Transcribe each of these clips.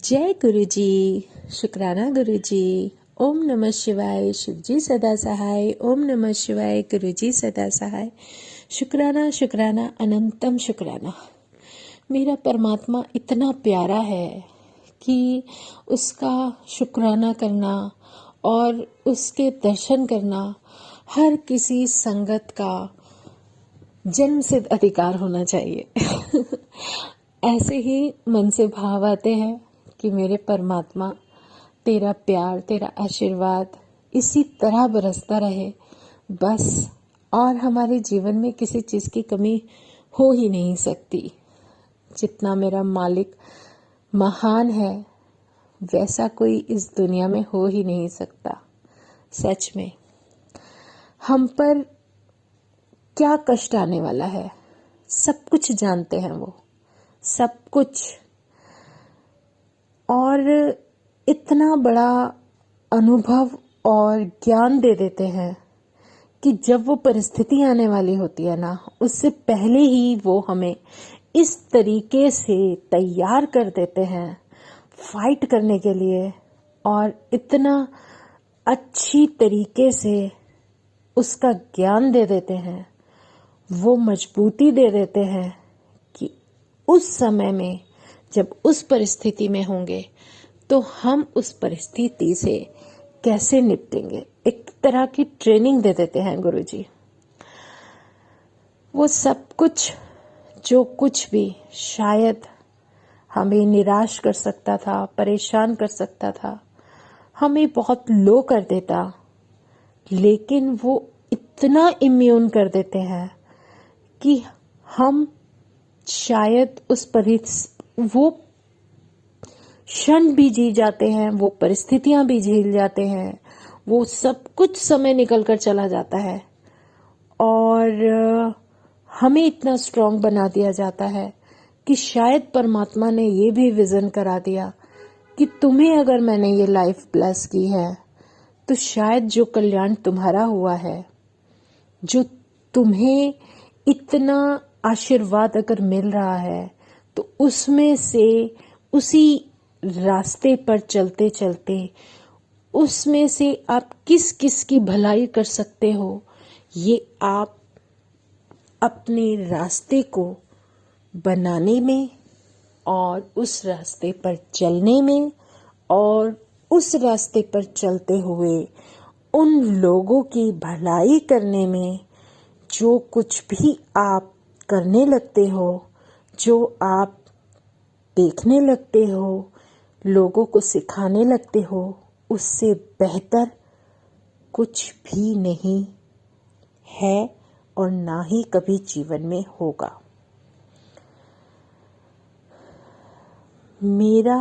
जय गुरु जी। शुक्राना गुरु जी। ओम नमः शिवाय। शिव जी सदा सहाय। ओम नमः शिवाय। गुरु जी सदा सहाय। शुक्राना शुक्राना अनंतम शुक्राना। मेरा परमात्मा इतना प्यारा है कि उसका शुक्राना करना और उसके दर्शन करना हर किसी संगत का जन्मसिद्ध अधिकार होना चाहिए। ऐसे ही मन से भाव आते हैं कि मेरे परमात्मा, तेरा प्यार, तेरा आशीर्वाद इसी तरह बरसता रहे बस। और हमारे जीवन में किसी चीज़ की कमी हो ही नहीं सकती। जितना मेरा मालिक महान है वैसा कोई इस दुनिया में हो ही नहीं सकता। सच में हम पर क्या कष्ट आने वाला है सब कुछ जानते हैं वो, सब कुछ। और इतना बड़ा अनुभव और ज्ञान दे देते हैं कि जब वो परिस्थिति आने वाली होती है ना, उससे पहले ही वो हमें इस तरीके से तैयार कर देते हैं फाइट करने के लिए, और इतना अच्छी तरीके से उसका ज्ञान दे देते हैं, वो मजबूती दे देते हैं कि उस समय में जब उस परिस्थिति में होंगे तो हम उस परिस्थिति से कैसे निपटेंगे। एक तरह की ट्रेनिंग दे देते हैं गुरुजी। वो सब कुछ जो कुछ भी शायद हमें निराश कर सकता था, परेशान कर सकता था, हमें बहुत लो कर देता, लेकिन वो इतना इम्यून कर देते हैं कि हम शायद वो क्षण भी जी जाते हैं, वो परिस्थितियां भी झेल जाते हैं, वो सब कुछ समय निकल कर चला जाता है और हमें इतना स्ट्रांग बना दिया जाता है कि शायद परमात्मा ने ये भी विजन करा दिया कि तुम्हें अगर मैंने ये लाइफ ब्लेस की है तो शायद जो कल्याण तुम्हारा हुआ है, जो तुम्हें इतना आशीर्वाद अगर मिल रहा है, तो उसमें से उसी रास्ते पर चलते चलते उसमें से आप किस किस की भलाई कर सकते हो, ये आप अपने रास्ते को बनाने में और उस रास्ते पर चलने में और उस रास्ते पर चलते हुए उन लोगों की भलाई करने में, जो कुछ भी आप करने लगते हो, जो आप देखने लगते हो, लोगों को सिखाने लगते हो, उससे बेहतर कुछ भी नहीं है और ना ही कभी जीवन में होगा। मेरा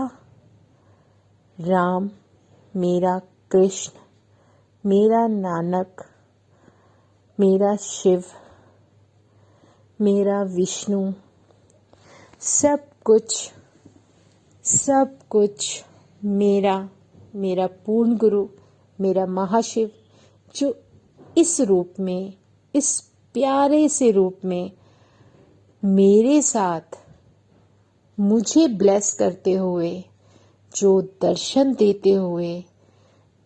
राम, मेरा कृष्ण, मेरा नानक, मेरा शिव, मेरा विष्णु, सब कुछ मेरा पूर्ण गुरु, मेरा महाशिव, जो इस रूप में, इस प्यारे से रूप में मेरे साथ मुझे ब्लेस करते हुए, जो दर्शन देते हुए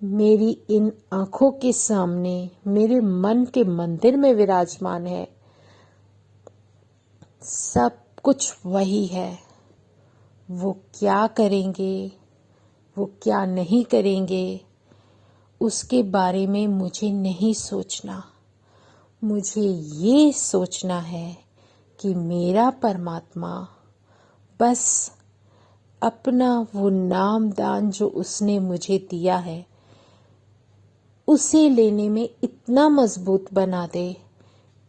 मेरी इन आंखों के सामने मेरे मन के मंदिर में विराजमान है, सब कुछ वही है। वो क्या करेंगे, वो क्या नहीं करेंगे, उसके बारे में मुझे नहीं सोचना। मुझे ये सोचना है कि मेरा परमात्मा बस अपना वो नाम दान जो उसने मुझे दिया है, उसे लेने में इतना मजबूत बना दे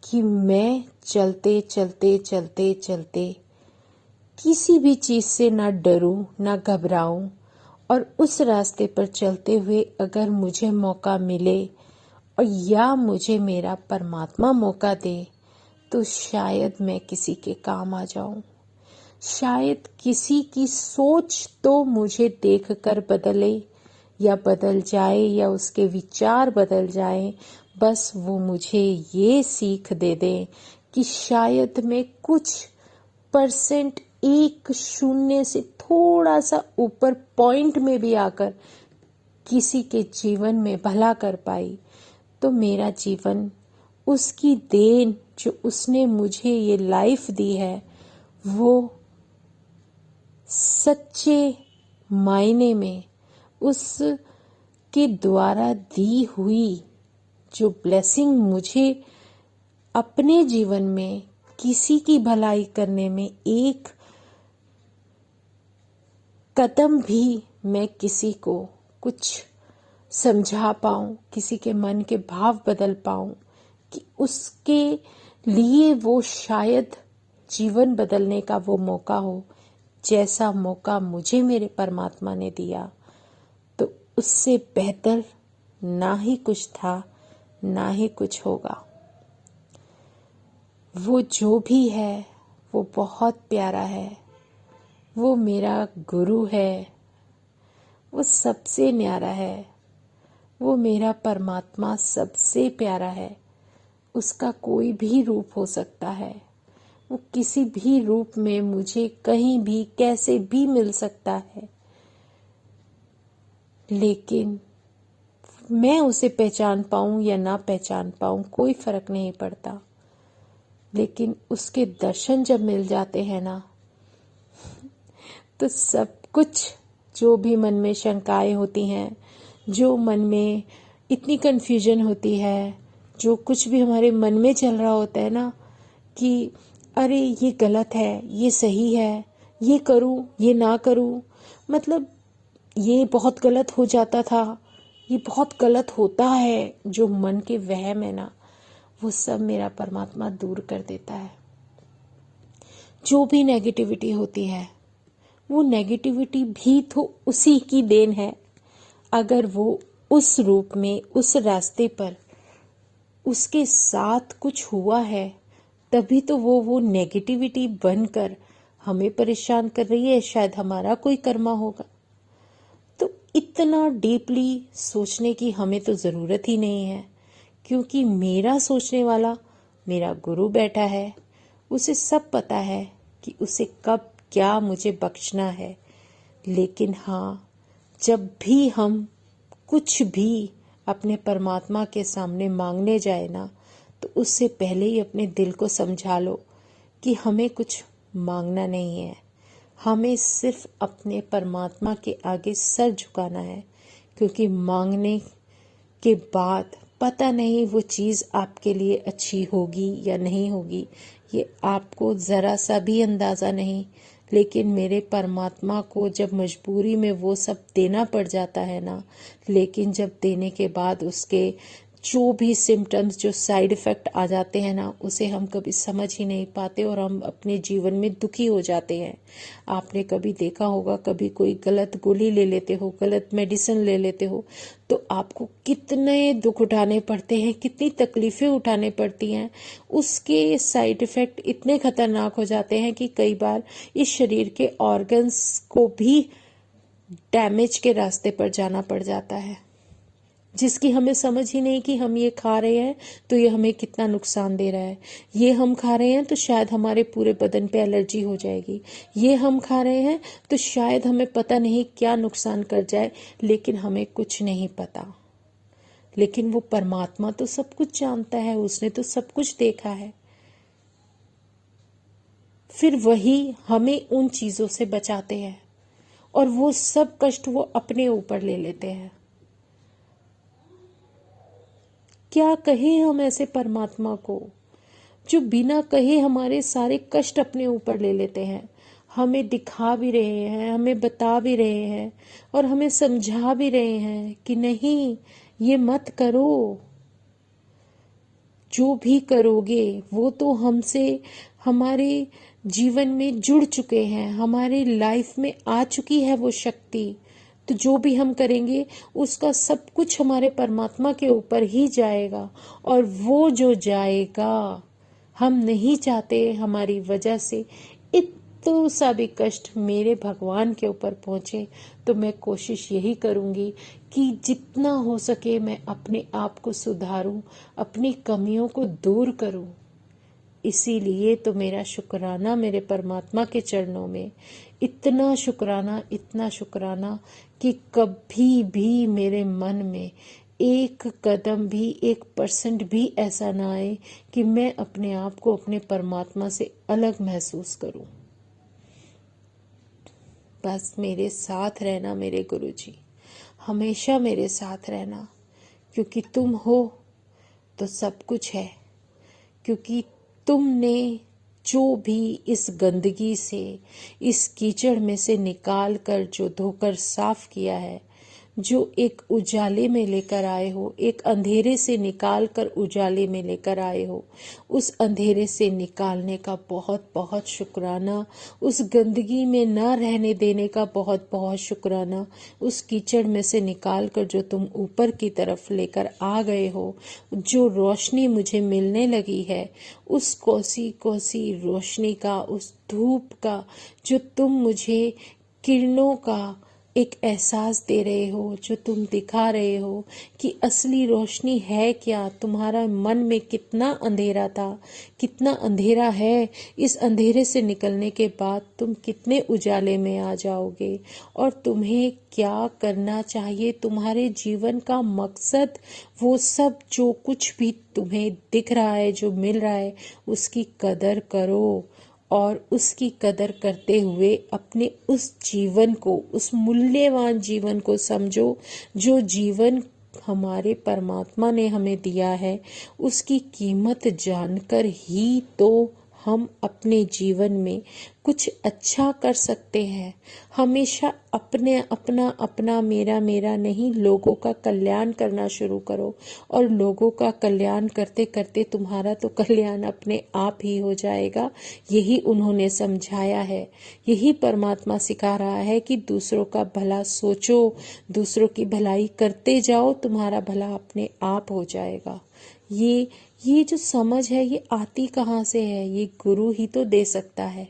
कि मैं चलते चलते चलते चलते किसी भी चीज़ से ना डरूं, ना घबराऊं, और उस रास्ते पर चलते हुए अगर मुझे मौका मिले और या मुझे मेरा परमात्मा मौका दे तो शायद मैं किसी के काम आ जाऊं। शायद किसी की सोच तो मुझे देखकर बदले या बदल जाए, या उसके विचार बदल जाए। बस वो मुझे ये सीख दे दे कि शायद मैं कुछ परसेंट एक शून्य से थोड़ा सा ऊपर पॉइंट में भी आकर किसी के जीवन में भला कर पाई, तो मेरा जीवन उसकी देन जो उसने मुझे ये लाइफ दी है, वो सच्चे मायने में उसके द्वारा दी हुई जो ब्लेसिंग मुझे अपने जीवन में किसी की भलाई करने में एक कदम भी मैं किसी को कुछ समझा पाऊं, किसी के मन के भाव बदल पाऊं, कि उसके लिए वो शायद जीवन बदलने का वो मौका हो, जैसा मौका मुझे मेरे परमात्मा ने दिया, तो उससे बेहतर ना ही कुछ था, ना ही कुछ होगा। वो जो भी है वो बहुत प्यारा है, वो मेरा गुरु है, वो सबसे न्यारा है, वो मेरा परमात्मा सबसे प्यारा है। उसका कोई भी रूप हो सकता है, वो किसी भी रूप में मुझे कहीं भी कैसे भी मिल सकता है, लेकिन मैं उसे पहचान पाऊं या ना पहचान पाऊं कोई फर्क नहीं पड़ता। लेकिन उसके दर्शन जब मिल जाते हैं ना, तो सब कुछ जो भी मन में शंकाएं होती हैं, जो मन में इतनी कन्फ्यूजन होती है, जो कुछ भी हमारे मन में चल रहा होता है ना, कि अरे ये गलत है, ये सही है, ये करूं, ये ना करूं, मतलब ये बहुत गलत हो जाता था, ये बहुत गलत होता है, जो मन के वहम है ना, वो सब मेरा परमात्मा दूर कर देता है। जो भी नेगेटिविटी होती है, वो नेगेटिविटी भी तो उसी की देन है। अगर वो उस रूप में, उस रास्ते पर उसके साथ कुछ हुआ है, तभी तो वो नेगेटिविटी बनकर हमें परेशान कर रही है। शायद हमारा कोई कर्मा होगा। तो इतना डीपली सोचने की हमें तो जरूरत ही नहीं है, क्योंकि मेरा सोचने वाला मेरा गुरु बैठा है। उसे सब पता है कि उसे कब क्या मुझे बख्शना है। लेकिन हाँ, जब भी हम कुछ भी अपने परमात्मा के सामने मांगने जाए ना, तो उससे पहले ही अपने दिल को समझा लो कि हमें कुछ मांगना नहीं है, हमें सिर्फ अपने परमात्मा के आगे सर झुकाना है। क्योंकि मांगने के बाद पता नहीं वो चीज़ आपके लिए अच्छी होगी या नहीं होगी, ये आपको ज़रा सा भी अंदाज़ा नहीं। लेकिन मेरे परमात्मा को जब मजबूरी में वो सब देना पड़ जाता है ना, लेकिन जब देने के बाद उसके जो भी सिम्टम्स, जो साइड इफ़ेक्ट आ जाते हैं ना, उसे हम कभी समझ ही नहीं पाते और हम अपने जीवन में दुखी हो जाते हैं। आपने कभी देखा होगा, कभी कोई गलत गोली ले लेते हो, गलत मेडिसिन ले लेते हो, तो आपको कितने दुख उठाने पड़ते हैं, कितनी तकलीफें उठाने पड़ती हैं। उसके साइड इफ़ेक्ट इतने खतरनाक हो जाते हैं कि कई बार इस शरीर के ऑर्गन्स को भी डैमेज के रास्ते पर जाना पड़ जाता है, जिसकी हमें समझ ही नहीं कि हम ये खा रहे हैं तो ये हमें कितना नुकसान दे रहा है। ये हम खा रहे हैं तो शायद हमारे पूरे बदन पे एलर्जी हो जाएगी। ये हम खा रहे हैं तो शायद हमें पता नहीं क्या नुकसान कर जाए, लेकिन हमें कुछ नहीं पता। लेकिन वो परमात्मा तो सब कुछ जानता है, उसने तो सब कुछ देखा है। फिर वही हमें उन चीजों से बचाते हैं और वो सब कष्ट वो अपने ऊपर ले लेते हैं। क्या कहे हम ऐसे परमात्मा को, जो बिना कहे हमारे सारे कष्ट अपने ऊपर ले लेते हैं। हमें दिखा भी रहे हैं, हमें बता भी रहे हैं और हमें समझा भी रहे हैं कि नहीं, ये मत करो। जो भी करोगे वो तो हमसे, हमारे जीवन में जुड़ चुके हैं, हमारी लाइफ में आ चुकी है वो शक्ति। तो जो भी हम करेंगे उसका सब कुछ हमारे परमात्मा के ऊपर ही जाएगा। और वो जो जाएगा, हम नहीं चाहते हमारी वजह से इतना सा भी कष्ट मेरे भगवान के ऊपर पहुंचे। तो मैं कोशिश यही करूंगी कि जितना हो सके मैं अपने आप को सुधारूं, अपनी कमियों को दूर करूं, इसीलिए तो मेरा शुक्राना मेरे परमात्मा के चरणों में, इतना शुक्राना कि कभी भी मेरे मन में एक कदम भी, 1% भी ऐसा ना आए कि मैं अपने आप को अपने परमात्मा से अलग महसूस करूं। बस मेरे साथ रहना मेरे गुरुजी, हमेशा मेरे साथ रहना, क्योंकि तुम हो तो सब कुछ है। क्योंकि तुमने जो भी इस गंदगी से, इस कीचड़ में से निकाल कर जो धोकर साफ किया है, जो एक उजाले में लेकर आए हो, एक अंधेरे से निकाल कर उजाले में लेकर आए हो, उस अंधेरे से निकालने का बहुत बहुत शुक्राना, उस गंदगी में ना रहने देने का बहुत बहुत शुक्राना, उस कीचड़ में से निकाल कर जो तुम ऊपर की तरफ लेकर आ गए हो, जो रोशनी मुझे मिलने लगी है, उस कोसी कोसी रोशनी का, उस धूप का, जो तुम मुझे किरणों का एक एहसास दे रहे हो, जो तुम दिखा रहे हो कि असली रोशनी है क्या, तुम्हारा मन में कितना अंधेरा था, कितना अंधेरा है, इस अंधेरे से निकलने के बाद तुम कितने उजाले में आ जाओगे, और तुम्हें क्या करना चाहिए, तुम्हारे जीवन का मकसद, वो सब जो कुछ भी तुम्हें दिख रहा है, जो मिल रहा है, उसकी कदर करो। और उसकी कदर करते हुए अपने उस जीवन को, उस मूल्यवान जीवन को समझो, जो जीवन हमारे परमात्मा ने हमें दिया है। उसकी कीमत जानकर ही तो हम अपने जीवन में कुछ अच्छा कर सकते हैं। हमेशा अपना मेरा मेरा नहीं, लोगों का कल्याण करना शुरू करो, और लोगों का कल्याण करते करते तुम्हारा तो कल्याण अपने आप ही हो जाएगा। यही उन्होंने समझाया है, यही परमात्मा सिखा रहा है कि दूसरों का भला सोचो, दूसरों की भलाई करते जाओ, तुम्हारा भला अपने आप हो जाएगा। ये जो समझ है, ये आती कहाँ से है? ये गुरु ही तो दे सकता है,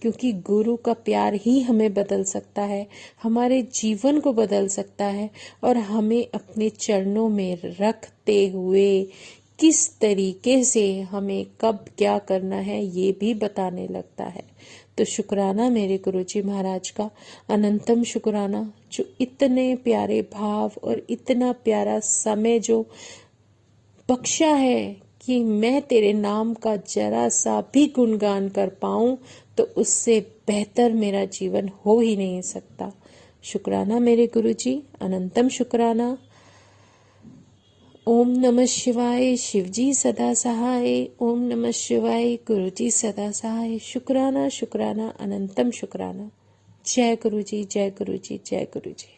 क्योंकि गुरु का प्यार ही हमें बदल सकता है, हमारे जीवन को बदल सकता है, और हमें अपने चरणों में रखते हुए किस तरीके से हमें कब क्या करना है ये भी बताने लगता है। तो शुक्राना मेरे गुरुजी महाराज का, अनंतम शुक्राना, जो इतने प्यारे भाव और इतना प्यारा समय जो बख्शा है कि मैं तेरे नाम का जरा सा भी गुणगान कर पाऊं, तो उससे बेहतर मेरा जीवन हो ही नहीं सकता। शुक्राना मेरे गुरुजी, अनंतम शुक्राना। ओम नमः शिवाय, शिवजी सदा सहाय। ओम नमः शिवाय, गुरुजी सदा सहाय। शुक्राना शुक्राना, अनंतम शुक्राना। जय गुरुजी, जय गुरुजी, जय गुरुजी।